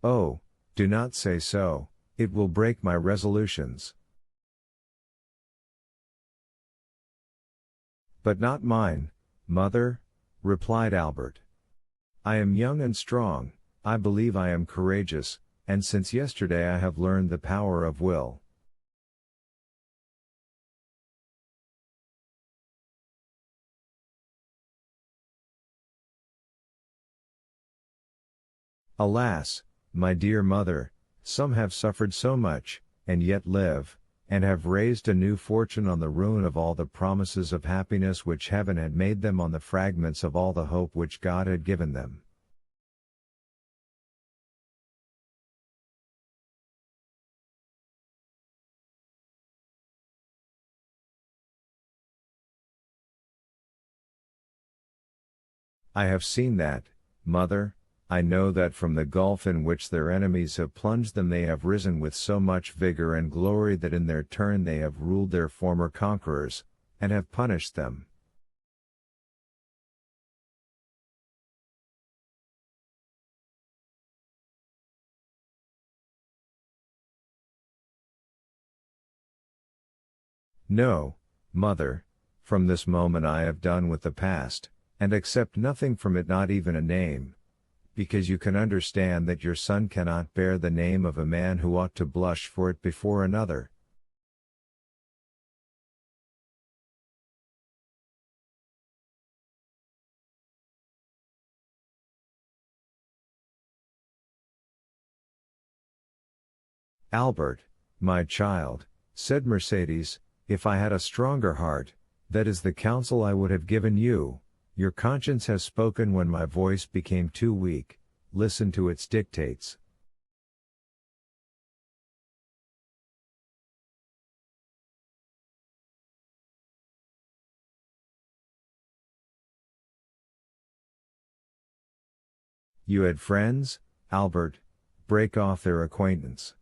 Oh, do not say so, it will break my resolutions. But not mine, mother, replied Albert. I am young and strong, I believe I am courageous, and since yesterday I have learned the power of will. Alas, my dear mother, some have suffered so much, and yet live, and have raised a new fortune on the ruin of all the promises of happiness which heaven had made them, on the fragments of all the hope which God had given them. I have seen that, mother, I know that from the gulf in which their enemies have plunged them they have risen with so much vigor and glory that in their turn they have ruled their former conquerors, and have punished them. No, mother, from this moment I have done with the past, and accept nothing from it, not even a name, because you can understand that your son cannot bear the name of a man who ought to blush for it before another. Albert, my child, said Mercedes, if I had a stronger heart, that is the counsel I would have given you. Your conscience has spoken when my voice became too weak, listen to its dictates. You had friends, Albert, break off their acquaintance.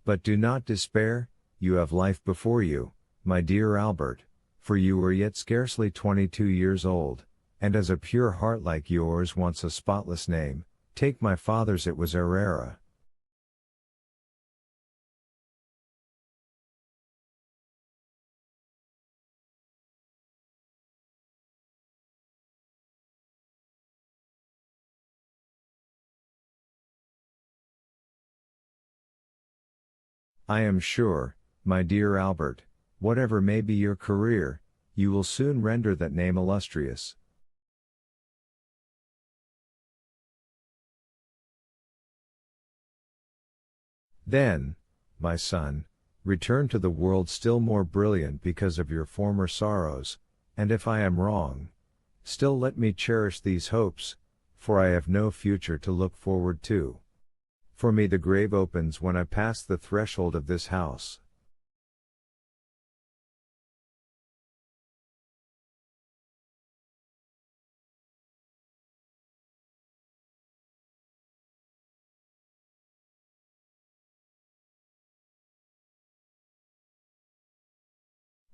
But do not despair, you have life before you, my dear Albert, for you are yet scarcely 22 years old, and as a pure heart like yours wants a spotless name, take my father's, it was Herrera. I am sure, my dear Albert, whatever may be your career, you will soon render that name illustrious. Then, my son, return to the world still more brilliant because of your former sorrows, and if I am wrong, still let me cherish these hopes, for I have no future to look forward to. For me the grave opens when I pass the threshold of this house.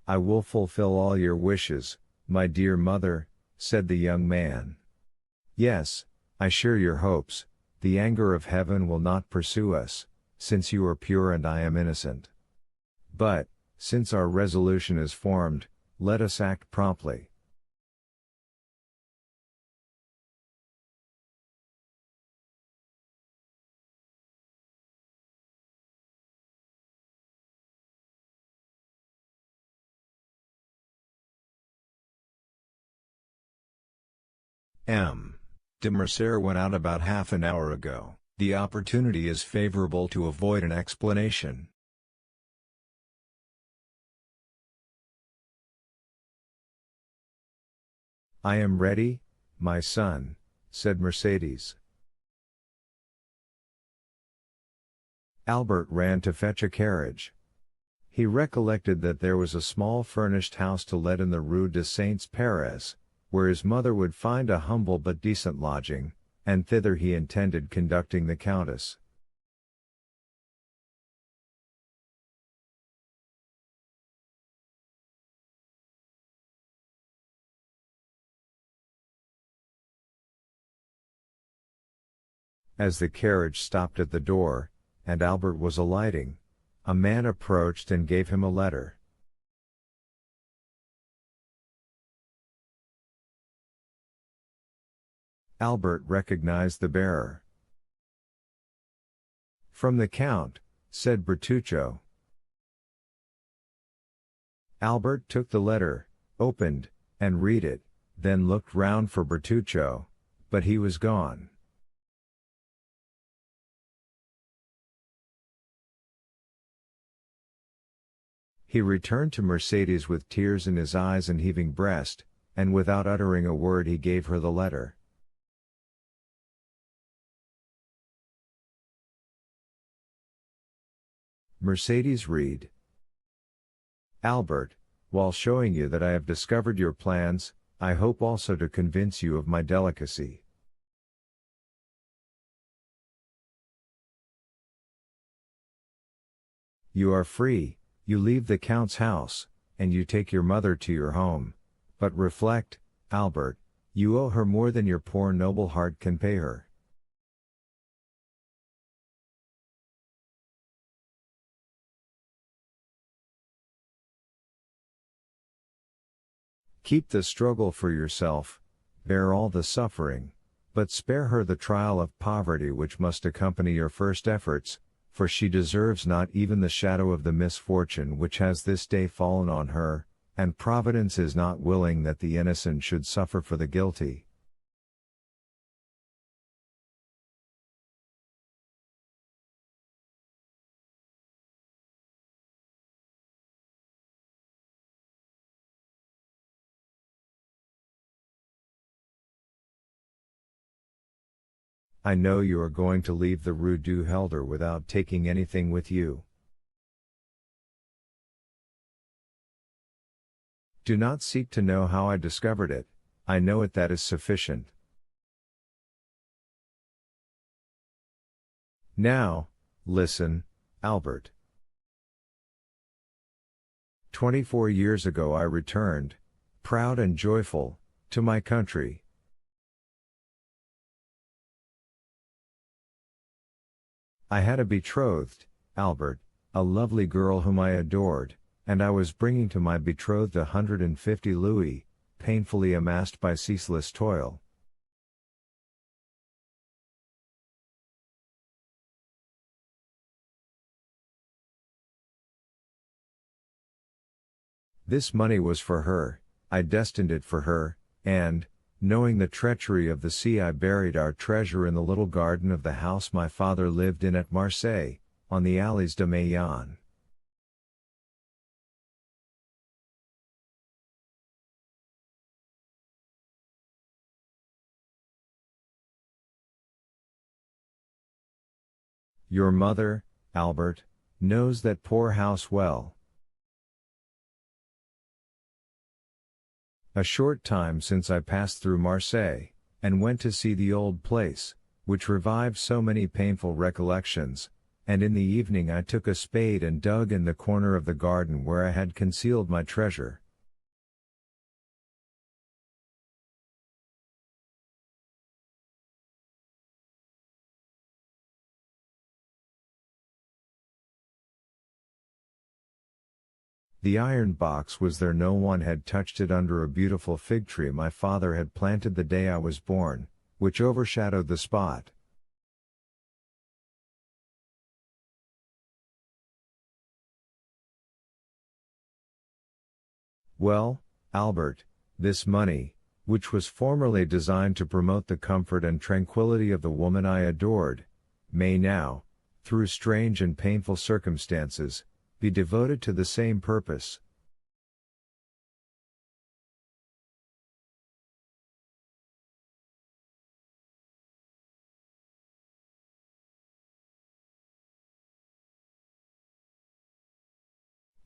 I will fulfill all your wishes, my dear mother, said the young man. Yes, I share your hopes, the anger of heaven will not pursue us, since you are pure and I am innocent. But, since our resolution is formed, let us act promptly. M. de Mercer went out about half an hour ago. The opportunity is favorable to avoid an explanation. I am ready, my son, said Mercedes. Albert ran to fetch a carriage. He recollected that there was a small furnished house to let in the Rue de Saints-Pères, where his mother would find a humble but decent lodging, and thither he intended conducting the Countess. As the carriage stopped at the door, and Albert was alighting, a man approached and gave him a letter. Albert recognized the bearer. "From the Count," said Bertuccio. Albert took the letter, opened, and read it, then looked round for Bertuccio, but he was gone. He returned to Mercedes with tears in his eyes and heaving breast, and without uttering a word he gave her the letter. Mercedes read. Albert, while showing you that I have discovered your plans, I hope also to convince you of my delicacy. You are free, you leave the Count's house, and you take your mother to your home, but reflect, Albert, you owe her more than your poor noble heart can pay her. Keep the struggle for yourself, bear all the suffering, but spare her the trial of poverty which must accompany your first efforts, for she deserves not even the shadow of the misfortune which has this day fallen on her, and Providence is not willing that the innocent should suffer for the guilty. I know you are going to leave the Rue du Helder without taking anything with you. Do not seek to know how I discovered it, I know it, that is sufficient. Now, listen, Albert. 24 years ago I returned, proud and joyful, to my country. I had a betrothed, Albert, a lovely girl whom I adored, and I was bringing to my betrothed 150 louis, painfully amassed by ceaseless toil. This money was for her, I destined it for her, and, knowing the treachery of the sea, I buried our treasure in the little garden of the house my father lived in at Marseille, on the Allées de Meillan. Your mother, Albert, knows that poor house well. A short time since I passed through Marseille, and went to see the old place, which revived so many painful recollections, and in the evening I took a spade and dug in the corner of the garden where I had concealed my treasure. The iron box was there, no one had touched it, under a beautiful fig tree my father had planted the day I was born, which overshadowed the spot. Well, Albert, this money, which was formerly designed to promote the comfort and tranquility of the woman I adored, may now, through strange and painful circumstances, be devoted to the same purpose.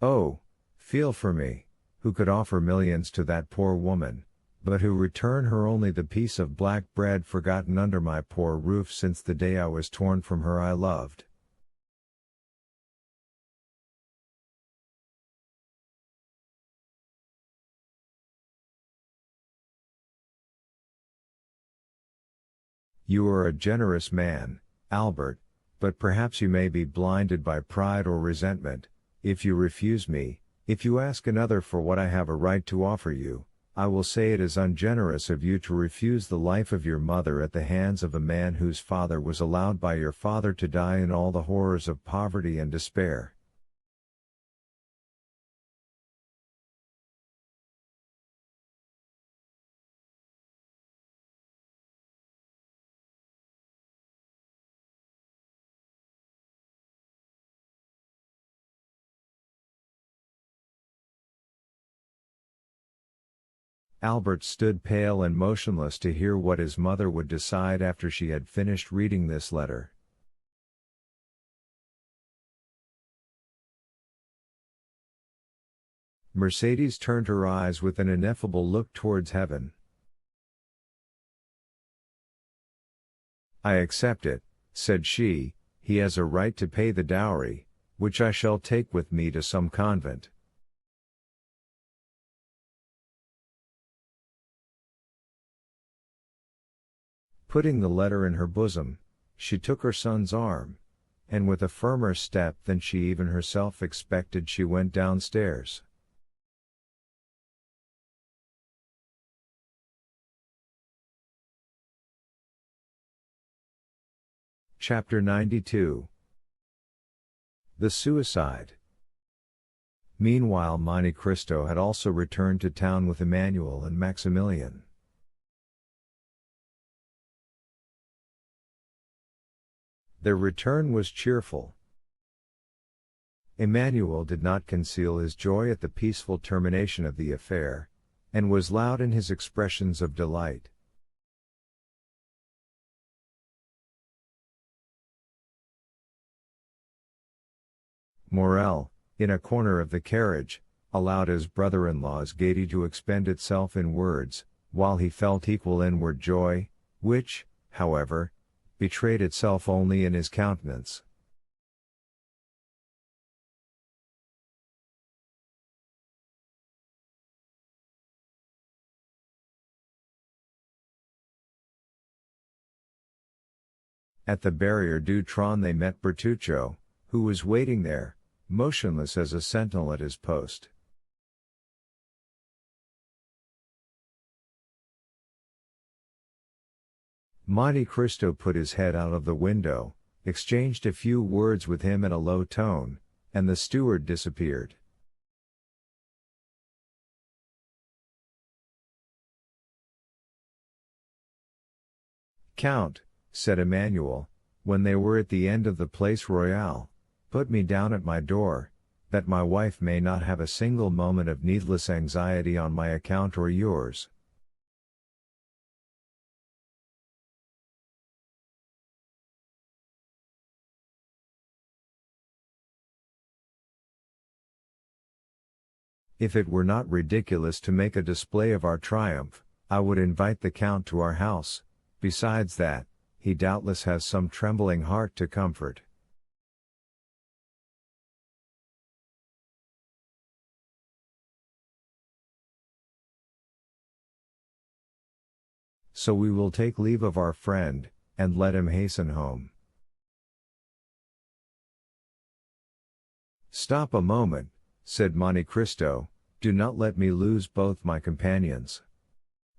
Oh, feel for me, who could offer millions to that poor woman, but who return her only the piece of black bread forgotten under my poor roof since the day I was torn from her I loved. You are a generous man, Albert, but perhaps you may be blinded by pride or resentment. If you refuse me, if you ask another for what I have a right to offer you, I will say it is ungenerous of you to refuse the life of your mother at the hands of a man whose father was allowed by your father to die in all the horrors of poverty and despair. Albert stood pale and motionless to hear what his mother would decide after she had finished reading this letter. Mercedes turned her eyes with an ineffable look towards heaven. "I accept it," said she. "He has a right to pay the dowry, which I shall take with me to some convent." Putting the letter in her bosom, she took her son's arm, and with a firmer step than she even herself expected she went downstairs. Chapter 92. The Suicide. Meanwhile Monte Cristo had also returned to town with Emmanuel and Maximilian. Their return was cheerful. Emmanuel did not conceal his joy at the peaceful termination of the affair, and was loud in his expressions of delight. Morel, in a corner of the carriage, allowed his brother-in-law's gaiety to expend itself in words, while he felt equal inward joy, which, however, betrayed itself only in his countenance. At the Barrière du Trône they met Bertuccio, who was waiting there, motionless as a sentinel at his post. Monte Cristo put his head out of the window, exchanged a few words with him in a low tone, and the steward disappeared. "Count," said Emmanuel, when they were at the end of the Place Royale, "put me down at my door, that my wife may not have a single moment of needless anxiety on my account or yours." If it were not ridiculous to make a display of our triumph, I would invite the Count to our house. Besides that, he doubtless has some trembling heart to comfort. So we will take leave of our friend, and let him hasten home. "Stop a moment," said Monte Cristo, "do not let me lose both my companions.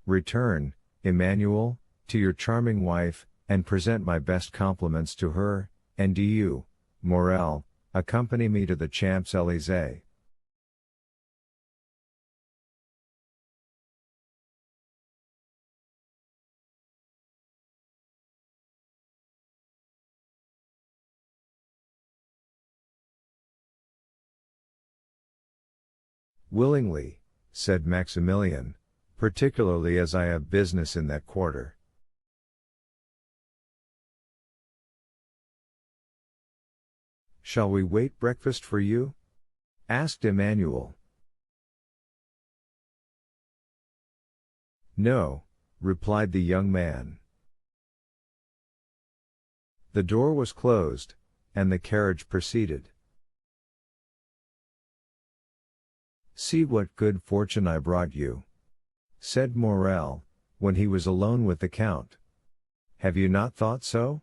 Return, Emmanuel, to your charming wife, and present my best compliments to her, and do you, Morel, accompany me to the Champs-Élysées." "Willingly," said Maximilian, "particularly as I have business in that quarter." "Shall we wait breakfast for you?" asked Emmanuel. "No," replied the young man. The door was closed, and the carriage proceeded. "See what good fortune I brought you," said Morel, when he was alone with the Count. "Have you not thought so?"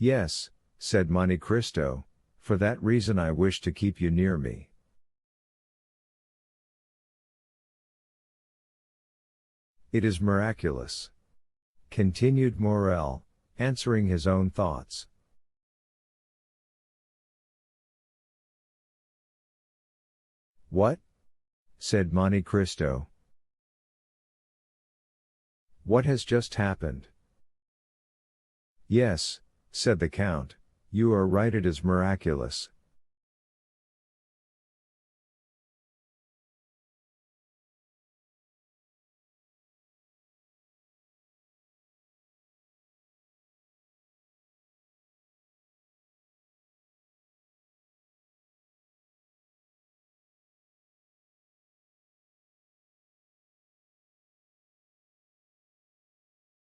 Yes, said Monte Cristo, for that reason I wish to keep you near me. It is miraculous. Continued Morel, answering his own thoughts. What? Said Monte Cristo. What has just happened? Yes, said the Count, you are right, it is miraculous.